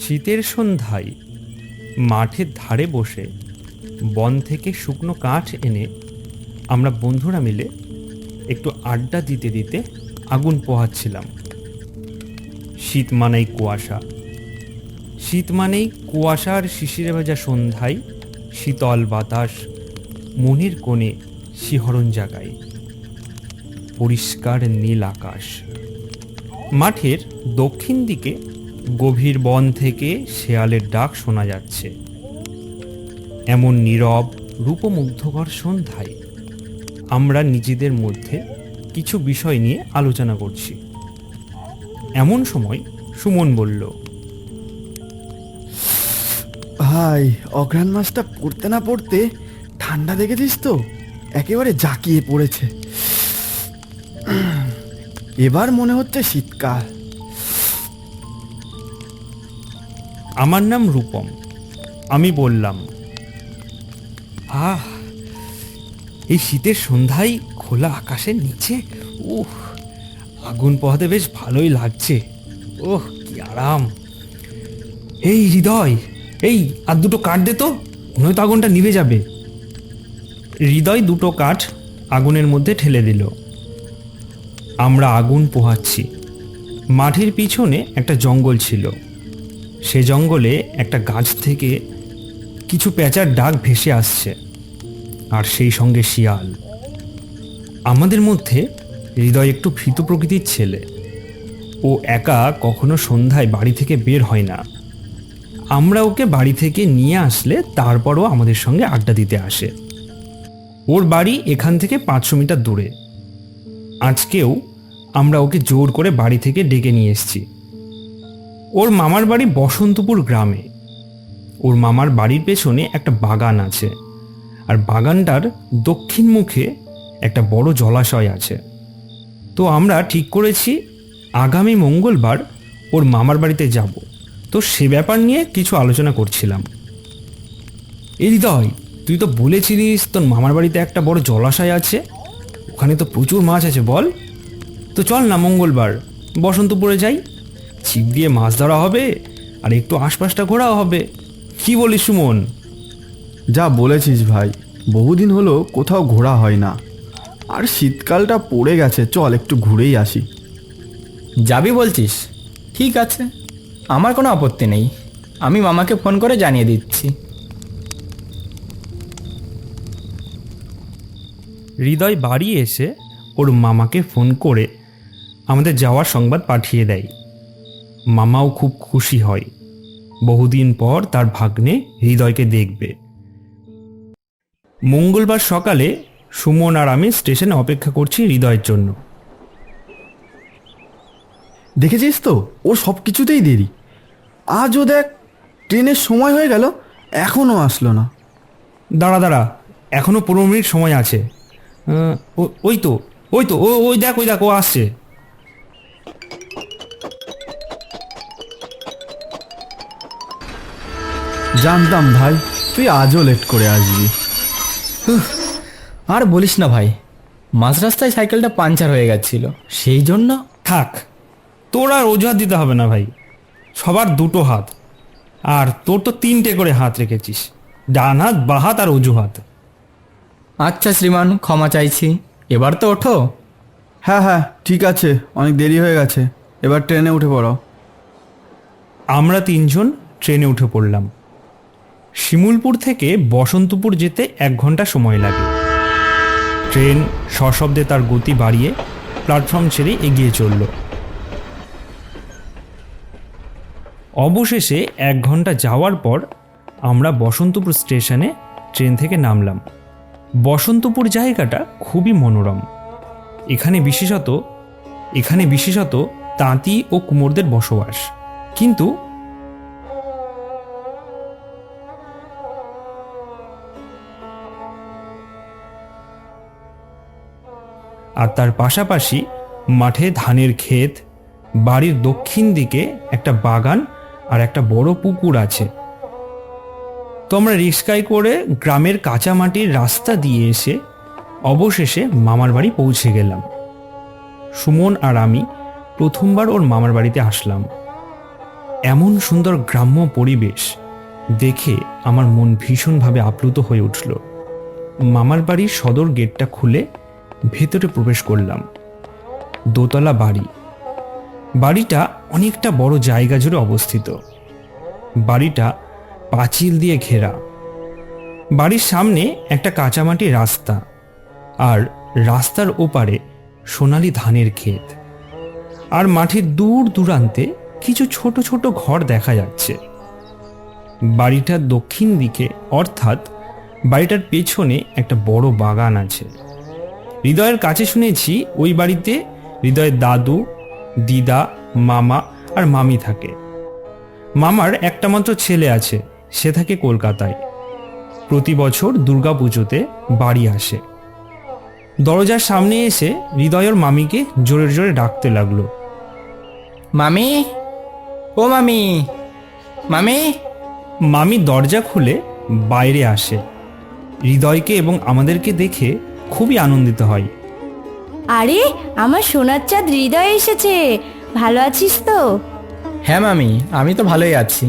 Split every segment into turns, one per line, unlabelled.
শীতের সন্ধ্যায় মাঠের ধারে বসে বন থেকে শুকনো কাঠ এনে আমরা বন্ধুরা মিলে একটু আড্ডা দিতে দিতে আগুন পোহাচ্ছিলাম। শীত মানেই কুয়াশা, শীত মানেই কুয়াশার শিশিরে ভেজা সন্ধ্যায় শীতল বাতাস মনের কোণে শিহরণ জাগায়। পরিষ্কার নীল আকাশ। মাঠের দক্ষিণ দিকে গভীর বন থেকে শেয়ালের ডাক শোনা যাচ্ছে। এমন নীরব রূপমুগ্ধকর সন্ধ্যায় আমরা নিজেদের মধ্যে কিছু বিষয় নিয়ে আলোচনা করছি। এমন সময় সুমন বলল,
ভাই, অঘ্রাণ মাসটা পড়তে না পড়তে ঠান্ডা দেখেছিস তো, একেবারে জাঁকিয়ে পড়েছে। এবার মনে হচ্ছে শীতকাল।
আমার নাম রূপম। আমি বললাম, আহ, এই শীতের সন্ধ্যায় খোলা আকাশের নিচে আগুন পোহাতে বেশ ভালোই লাগছে। ওহ, কি আরাম। এই হৃদয়, এই আর দুটো কাঠ দে তো, নয়তো আগুনটা নিভে যাবে। হৃদয় দুটো কাঠ আগুনের মধ্যে ঠেলে দিল। আমরা আগুন পোহাচ্ছি। মাঠের পিছনে একটা জঙ্গল ছিল। সে জঙ্গলে একটা গাছ থেকে কিছু পেঁচার ডাক ভেসে আসছে, আর সেই সঙ্গে শিয়াল। আমাদের মধ্যে হৃদয় একটু ভীত প্রকৃতির ছেলে। ও একা কখনো সন্ধ্যায় বাড়ি থেকে বের হয় না। আমরা ওকে বাড়ি থেকে নিয়ে আসলে তারপরও আমাদের সঙ্গে আড্ডা দিতে আসে। ওর বাড়ি এখান থেকে 500 মিটার দূরে। আজকেও আমরা ওকে জোর করে বাড়ি থেকে ডেকে নিয়ে এসেছি। ওর মামার বাড়ি বসন্তপুর গ্রামে। ওর মামার বাড়ির পেছনে একটা বাগান আছে, আর বাগানটার দক্ষিণ মুখে একটা বড় জলাশয় আছে। তো আমরা ঠিক করেছি আগামী মঙ্গলবার ওর মামার বাড়িতে যাব। তো সে ব্যাপার নিয়ে কিছু আলোচনা করছিলাম। এই হৃদয়, তুই তো বলেছিলিস তোর মামার বাড়িতে একটা বড় জলাশয় আছে, ওখানে তো প্রচুর মাছ আছে বল। তো চল না মঙ্গলবার বসন্তপুরে যাই, ছিপ দিয়ে মাছ ধরা হবে আর একটু আশপাশটা ঘোরাও হবে। কি বলিস সুমন?
যা বলেছিস ভাই, বহুদিন হলো কোথাও ঘোরা হয় না, আর শীতকালটা পড়ে গেছে, চল একটু ঘুরেই আসি।
যাবি বলছিস? ঠিক আছে, আমার কোনো আপত্তি নেই। আমি মামাকে ফোন করে জানিয়ে দিচ্ছি।
হৃদয় বাড়ি এসে ওর মামাকে ফোন করে আমাদের যাওয়ার সংবাদ পাঠিয়ে দেয়। মামাও খুব খুশি হয়, বহুদিন পর তার ভাগ্নে হৃদয়কে দেখবে। মঙ্গলবার সকালে সুমন আর আমি স্টেশনে অপেক্ষা করছি হৃদয়ের জন্য।
দেখেছিস তো, ওর সব কিছুতেই দেরি। আজও দেখ, ট্রেনের সময় হয়ে গেল, এখনও আসলো না।
দাঁড়া দাঁড়া, এখনো 15 মিনিট সময় আছে। ওই তো ওই তো ওই দেখ, ওই দেখ, ও আসছে।
জানতাম ভাই, তুই আজও লেট করে আসবি।
আর বলিস না ভাই, মাঝ রাস্তায় সাইকেলটা পাঞ্চার হয়ে গেছিল, সেই জন্য।
থাক, তোর আর অজুহাত দিতে হবে না ভাই। সবার দুটো হাত, আর তোর তো 3টে করে হাত রেখেছিস, ডান হাত, বাঁ হাত আর অজুহাত।
আচ্ছা শ্রীমান, ক্ষমা চাইছি, এবার তো ওঠো।
হ্যাঁ হ্যাঁ, ঠিক আছে, অনেক দেরি হয়ে গেছে, এবার ট্রেনে উঠে পড়ো।
আমরা 3জন ট্রেনে উঠে পড়লাম। শিমুলপুর থেকে বসন্তপুর যেতে 1 ঘন্টা সময় লাগে। ট্রেন সশব্দে তার গতি বাড়িয়ে প্ল্যাটফর্ম ছেড়ে এগিয়ে চলল। অবশেষে 1 ঘন্টা যাওয়ার পর আমরা বসন্তপুর স্টেশনে ট্রেন থেকে নামলাম। বসন্তপুর জায়গাটা খুবই মনোরম। এখানে বিশেষত তাঁতি ও কুমোরদের বসবাস। কিন্তু আর তার পাশাপাশি মাঠে ধানের ক্ষেত, বাড়ির দক্ষিণ দিকে একটা বাগান আর একটা বড় পুকুর আছে। তো আমরা রিক্সায় করে গ্রামের কাঁচা মাটির রাস্তা দিয়ে এসে অবশেষে মামার বাড়ি পৌঁছে গেলাম। সুমন আর আমি প্রথমবার ওর মামার বাড়িতে আসলাম। এমন সুন্দর গ্রাম্য পরিবেশ দেখে আমার মন ভীষণভাবে আপ্লুত হয়ে উঠল। মামার বাড়ির সদর গেটটা খুলে ভেতরে প্রবেশ করলাম। দোতলা বাড়ি। বাড়িটা অনেকটা বড় জায়গা জুড়ে অবস্থিত। বাড়িটা পাঁচিল দিয়ে ঘেরা। বাড়ির সামনে একটা কাঁচামাটি রাস্তা, আর রাস্তার ওপারে সোনালি ধানের ক্ষেত, আর মাঠের দূর দূরান্তে কিছু ছোট ছোট ঘর দেখা যাচ্ছে। বাড়িটার দক্ষিণ দিকে, অর্থাৎ বাড়িটার পেছনে একটা বড় বাগান আছে। হৃদয়ের কাছে শুনেছি ওই বাড়িতে হৃদয়ের দাদু, দিদা, মামা আর মামি থাকে। মামার একটা মাত্র ছেলে আছে, সে থাকে কলকাতায়। প্রতি বছর দুর্গাপুজোতে বাড়ি আসে। দরজার সামনে এসে হৃদয়ের মামিকে জোরে জোরে ডাকতে লাগলো,
মামি, ও মামি, মামি।
মামি দরজা খুলে বাইরে আসে। হৃদয়কে এবং আমাদেরকে দেখে খুবই আনন্দিত হয়।
আরে আমার সোনার চাঁদ হৃদয় এসেছে, ভালো আছিস তো?
হ্যাঁ মামি, আমি তো ভালোই আছি।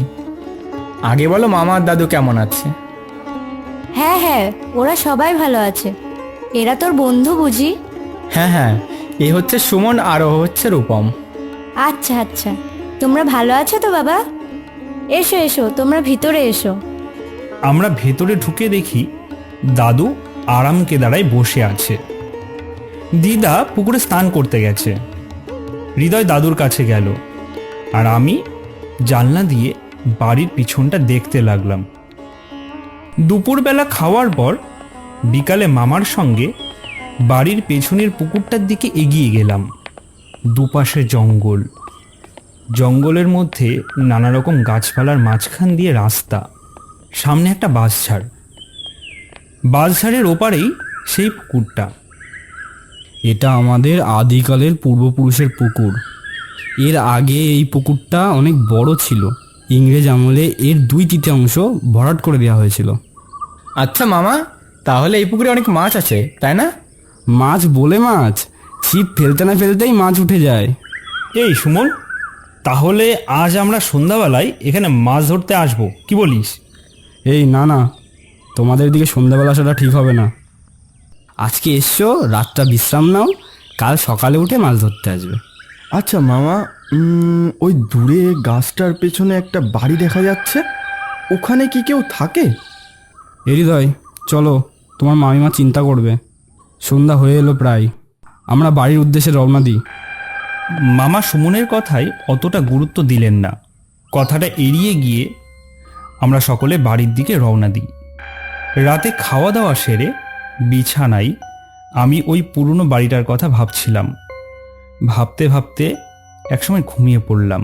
আগে বলো মামা আর দাদু কেমন আছে?
হ্যাঁ হ্যাঁ, ওরা সবাই ভালো আছে। এরা তোর বন্ধু বুঝি?
হ্যাঁ হ্যাঁ, এ হচ্ছে সুমন আর ও হচ্ছে রূপম।
আচ্ছা আচ্ছা, তোমরা ভালো আছো তো বাবা? এসো এসো, তোমরা ভিতরে এসো।
আমরা ভেতরে ঢুকে দেখি দাদু আরাম কেদারায় বসে আছে। দিদা পুকুরে স্নান করতে গেছে। হৃদয় দাদুর কাছে গেল, আর আমি জানলা দিয়ে বাড়ির পিছনটা দেখতে লাগলাম। দুপুরবেলা খাওয়ার পর বিকালে মামার সঙ্গে বাড়ির পেছনের পুকুরটার দিকে এগিয়ে গেলাম। দুপাশে জঙ্গল, জঙ্গলের মধ্যে নানা রকম গাছপালার মাঝখান দিয়ে রাস্তা, সামনে একটা বাঁশঝাড়। বাঁশঝাড়ের ওপারেই সেই পুকুরটা।
এটা আমাদের আদিকালের পূর্বপুরুষের পুকুর। এর আগে এই পুকুরটা অনেক বড় ছিল। ইংরেজ আমলে এর 2/3 ভরাট করে দেওয়া হয়েছিল।
আচ্ছা মামা, তাহলে এই পুকুরে অনেক মাছ আছে, তাই না?
মাছ বলে মাছ, ছিপ ফেলতে না ফেলতেই মাছ উঠে যায়।
এই সুমন, তাহলে আজ আমরা সন্ধ্যাবেলায় এখানে মাছ ধরতে আসবো, কি বলিস?
এই না না, তোমাদের দিকে সন্ধ্যাবেলা আসাটা ঠিক হবে না। আজকে এসছো, রাতটা বিশ্রাম নাও, কাল সকালে উঠে মাছ ধরতে আসবে।
আচ্ছা মামা, ওই দূরে গাছটার পেছনে একটা বাড়ি দেখা যাচ্ছে, ওখানে কি কেউ থাকে?
হৃদয়, চলো, তোমার মামিমা চিন্তা করবে। সন্ধ্যা হয়ে এলো প্রায়, আমরা বাড়ির উদ্দেশ্যে রওনা দিই।
মামা সুমনের কথায় অতটা গুরুত্ব দিলেন না। কথাটা এড়িয়ে গিয়ে আমরা সকলে বাড়ির দিকে রওনা দিই। রাতে খাওয়া দাওয়া সেরে বিছানায় আমি ওই পুরনো বাড়িটার কথা ভাবছিলাম। ভাবতে ভাবতে একসময় ঘুমিয়ে পড়লাম।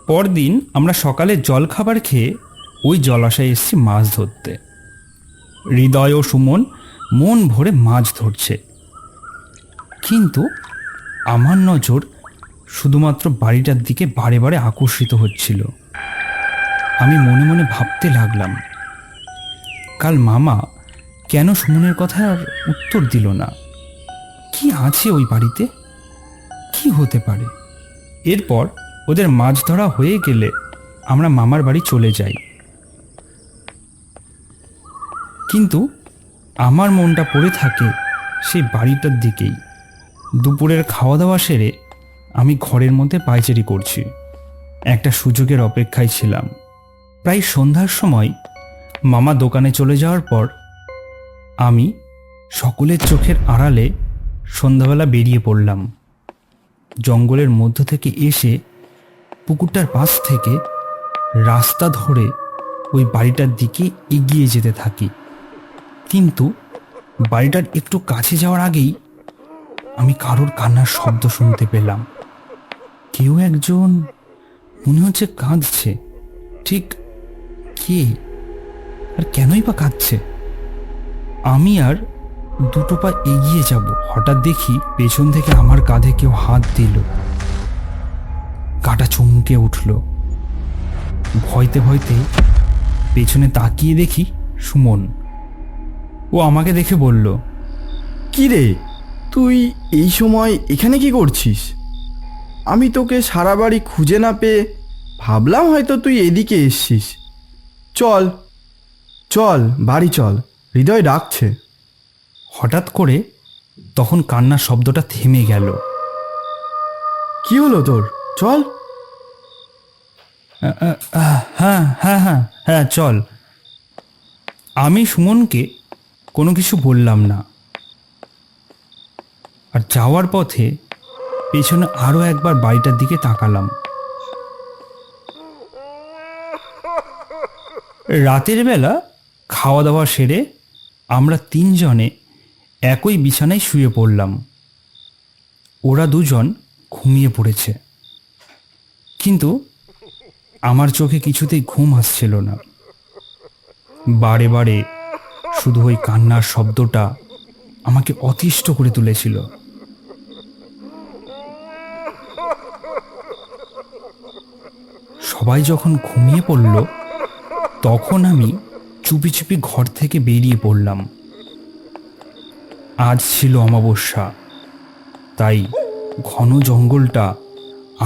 পরদিন আমরা সকালে জলখাবার খেয়ে ওই জলাশয়ে এসেছি মাছ ধরতে। হৃদয় ও সুমন মন ভরে মাছ ধরছে, কিন্তু আমার নজর শুধুমাত্র বাড়িটার দিকে বারে বারে আকর্ষিত হচ্ছিল। আমি মনে মনে ভাবতে লাগলাম, কাল মামা কেন সুমনের কথার উত্তর দিল না? কি আছে ওই বাড়িতে? কি হতে পারে? এরপর ওদের মাছ ধরা হয়ে গেলে আমরা মামার বাড়ি চলে যাই। কিন্তু আমার মনটা পড়ে থাকে সেই বাড়িটার দিকেই। দুপুরের খাওয়া দাওয়া সেরে আমি ঘরের মধ্যে পায়চারি করছি। একটা সুযোগের অপেক্ষায় ছিলাম। প্রায় সন্ধ্যার সময় মামা দোকানে চলে যাওয়ার পর আমি সকলের চোখের আড়ালে সন্ধ্যাবেলা বেরিয়ে পড়লাম। জঙ্গলের মধ্য থেকে এসে পুকুরটার পাশ থেকে রাস্তা ধরে ওই বাড়িটার দিকে এগিয়ে যেতে থাকি। কিন্তু বাড়িটার একটু কাছে যাওয়ার আগেই আমি কারোর কান্নার শব্দ শুনতে পেলাম। কেউ একজন মনে হচ্ছে কাঁদছে। ঠিক কে আর কেনই বা কাঁদছে? আমি আর দুটো পা এগিয়ে যাব, হঠাৎ দেখি পেছন থেকে আমার কাঁধে কেউ হাত দিল। কাটা চমকে উঠল। ভয়তে ভয়তে পেছনে তাকিয়ে দেখি সুমন। ও আমাকে দেখে বলল,
কি রে, তুই এই সময় এখানে কি করছিস? আমি তোকে সারা বাড়ি খুঁজে না পেয়ে ভাবলাম হয়তো তুই এদিকে এসছিস। চল চল বাড়ি চল, হৃদয় ডাকছে।
হঠাৎ করে তখন কান্নার শব্দটা থেমে গেল।
কি হলো তোর? চল।
হ্যাঁ হ্যাঁ হ্যাঁ হ্যাঁ চল। আমি সুমনকে কোনো কিছু বললাম না, আর যাওয়ার পথে পেছনে আরও একবার বাড়িটার দিকে তাকালাম। রাতের বেলা খাওয়া দাওয়া সেরে আমরা তিনজনে একই বিছানায় শুয়ে পড়লাম। ওরা দুজন ঘুমিয়ে পড়েছে, কিন্তু আমার চোখে কিছুতেই ঘুম আসছিল না। বারে বারে শুধু ওই কান্নার শব্দটা আমাকে অতিষ্ঠ করে তুলেছিল। সবাই যখন ঘুমিয়ে পড়ল তখন আমি চুপি চুপি ঘর থেকে বেরিয়ে পড়লাম। আজ ছিল অমাবস্যা, তাই ঘন জঙ্গলটা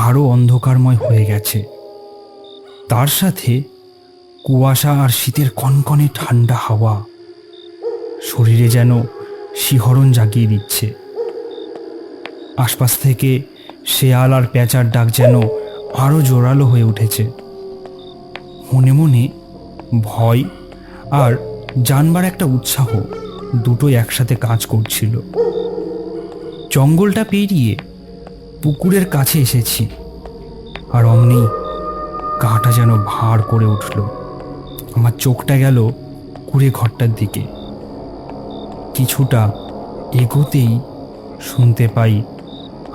আরও অন্ধকারময় হয়ে গেছে। তার সাথে কুয়াশা আর শীতের কনকনে ঠান্ডা হাওয়া শরীরে যেন শিহরণ জাগিয়ে দিচ্ছে। আশপাশ থেকে শেয়াল আর পেঁচার ডাক যেন আরও জোরালো হয়ে উঠেছে। মনে মনে ভয় আর জানবার একটা উৎসাহ দুটোই একসাথে কাজ করছিল। জঙ্গলটা পেরিয়ে পুকুরের কাছে এসেছি, আর অমনি গাটা যেন ভার করে উঠল। আমার চোখটা গেল কুড়ে ঘরটার দিকে। কিছুটা এগোতেই শুনতে পাই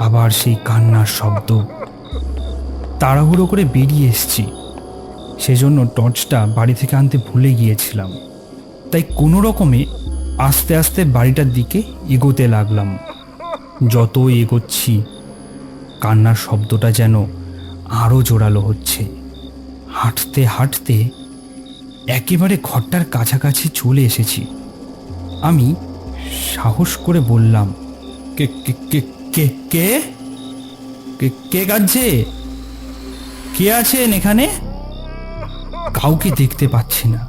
আবার সেই কান্নার শব্দ। তাড়াহুড়ো করে বেরিয়ে এসছি, সেজন্য টর্চটা বাড়ি থেকে আনতে ভুলে গিয়েছিলাম। তাই কোনো রকমে আস্তে আস্তে বাড়িটার দিকে এগোতে লাগলাম। যত এগোচ্ছি কান্নার শব্দটা যেন আরও জোরালো হচ্ছে। হাঁটতে হাঁটতে একেবারে ঘরটার কাছাকাছি চলে এসেছি। আমি সাহস করে বললাম, কে কে কে কে কে কে কে কাঁদছে? কে আছেন এখানে? কাউকে দেখতে পাচ্ছি না।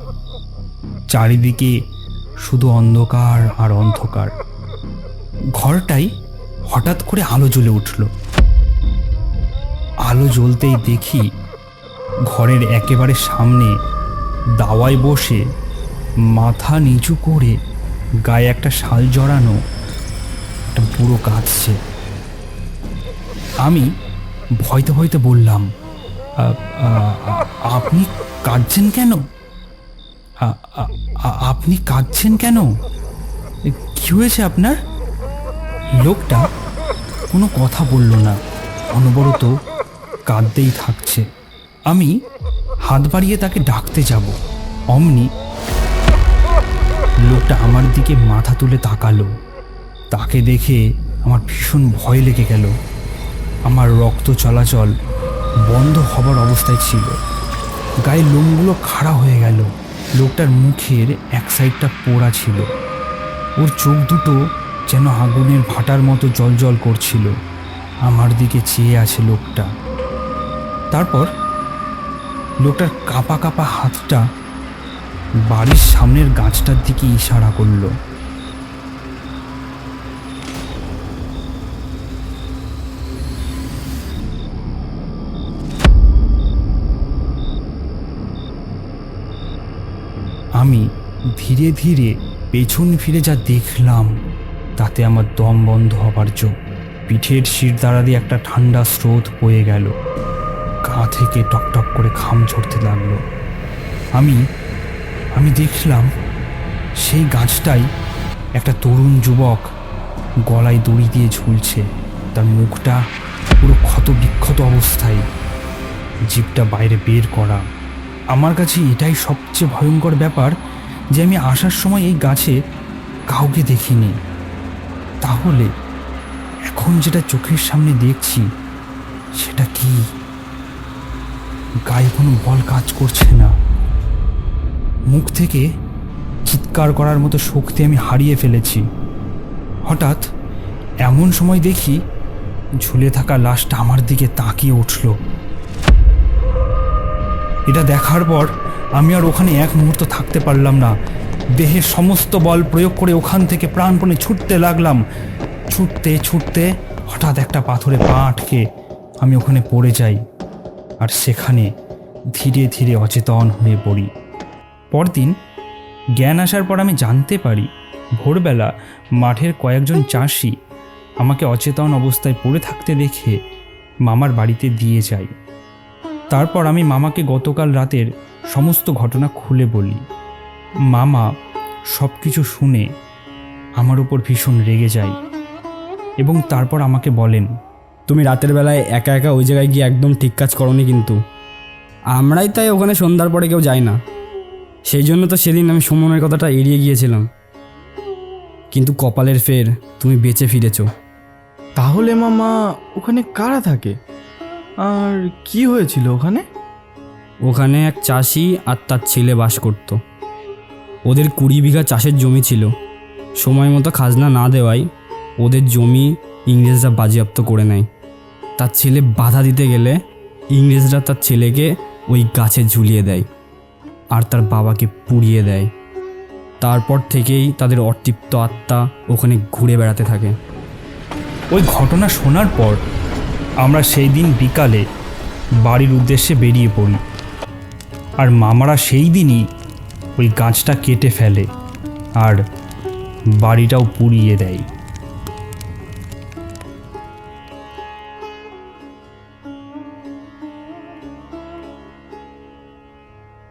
চারিদিকে শুধু অন্ধকার আর অন্ধকার। ঘরটাই হঠাৎ করে আলো জ্বলে উঠল। আলো জ্বলতেই দেখি ঘরের একেবারে সামনে দাওয়ায় বসে মাথা নিচু করে গায়ে একটা শাল জড়ানো একটা বুড়ো কাঁদছে। আমি ভয়তে ভয়তে বললাম, আপনি কাঁদছেন কেন? আপনি কাঁদছেন কেন? কি হয়েছে আপনার? লোকটা কোনো কথা বলল না, অনবরত কাঁদতেই থাকছে। আমি হাত বাড়িয়ে তাকে ডাকতে যাব, অমনি লোকটা আমার দিকে মাথা তুলে তাকালো। তাকে দেখে আমার ভীষণ ভয় লেগে গেল। আমার রক্ত চলাচল বন্ধ হবার অবস্থায় ছিল, গায়ে লোমগুলো খাড়া হয়ে গেল। লোকটার মুখের এক সাইডটা পোড়া ছিল, ওর চোখ দুটো যেন আগুনের ভাটার মতো জ্বলজ্বল করছিল। আমার দিকে চেয়ে আছে লোকটা। তারপর লোকটার কাঁপা কাঁপা হাতটা বাড়ির সামনের গাছটার দিকে ইশারা করলো। আমি ধীরে ধীরে পেছন ফিরে যা দেখলাম তাতে আমার দম বন্ধ হবার জো। পিঠের শিরদাঁড়া দিয়ে একটা ঠান্ডা স্রোত বয়ে গেল, গা থেকে টকটক করে ঘাম ঝরতে লাগলো। আমি দেখলাম সেই গাছটাই একটা তরুণ যুবক গলায় দড়ি দিয়ে ঝুলছে। তার মুখটা পুরো ক্ষত বিক্ষত অবস্থায়, জিভটা বাইরে বের করা। আমার কাছে এটাই সবচেয়ে ভয়ঙ্কর ব্যাপার যে আমি আসার সময় এই গাছে কাউকে দেখিনি। তাহলে এখন যেটা চোখের সামনে দেখছি সেটা কি? গায়ে কোনো বল কাজ করছে না, মুখ থেকে চিৎকার করার মতো শক্তি আমি হারিয়ে ফেলেছি। হঠাৎ এমন সময় দেখি ঝুলে থাকা লাশটা আমার দিকে তাকিয়ে উঠল। এটা দেখার পর আমি আর ওখানে এক মুহূর্ত থাকতে পারলাম না। দেহের সমস্ত বল প্রয়োগ করে ওখান থেকে প্রাণপণে ছুটতে লাগলাম। ছুটতে ছুটতে হঠাৎ একটা পাথরে পা আটকে আমি ওখানে পড়ে যাই, আর সেখানে ধীরে ধীরে অচেতন হয়ে পড়ি। পরদিন জ্ঞান আসার পর আমি জানতে পারি ভোরবেলা মাঠের কয়েকজন চাষি আমাকে অচেতন অবস্থায় পড়ে থাকতে দেখে মামার বাড়িতে দিয়ে যায়। তারপর আমি মামাকে গতকাল রাতের সমস্ত ঘটনা খুলে বলি। মামা সব কিছু শুনে আমার উপর ভীষণ রেগে যায় এবং তারপর আমাকে বলেন,
তুমি রাতের বেলায় একা একা ওই জায়গায় গিয়ে একদম ঠিক কাজ করোনি কিন্তু। আমরাই তাই ওখানে সন্ধ্যার পরে কেউ যায় না, সেই জন্য তো সেদিন আমি সুমনের কথাটা এড়িয়ে গিয়েছিলাম। কিন্তু কপালের ফের তুমি বেঁচে ফিরেছো।
তাহলে মামা ওখানে কারা থাকে আর কি হয়েছিল ওখানে?
ওখানে এক চাষি আর তার ছেলে বাস করত। ওদের 20 বিঘা চাষের জমি ছিল। সময় মতো খাজনা না দেওয়ায় ওদের জমি ইংরেজরা বাজেয়াপ্ত করে নেয়। তার ছেলে বাধা দিতে গেলে ইংরেজরা তার ছেলেকে ওই গাছে ঝুলিয়ে দেয় আর তার বাবাকে পুড়িয়ে দেয়। তারপর থেকেই তাদের অতৃপ্ত আত্মা ওখানে ঘুরে বেড়াতে থাকে।
ওই ঘটনা শোনার পর আমরা সেই দিন বিকালে বাড়ির উদ্দেশ্যে বেরিয়ে পড়ি, আর মামারা সেই দিনই ওই গাছটা কেটে ফেলে আর বাড়িটাও পুড়িয়ে দেয়।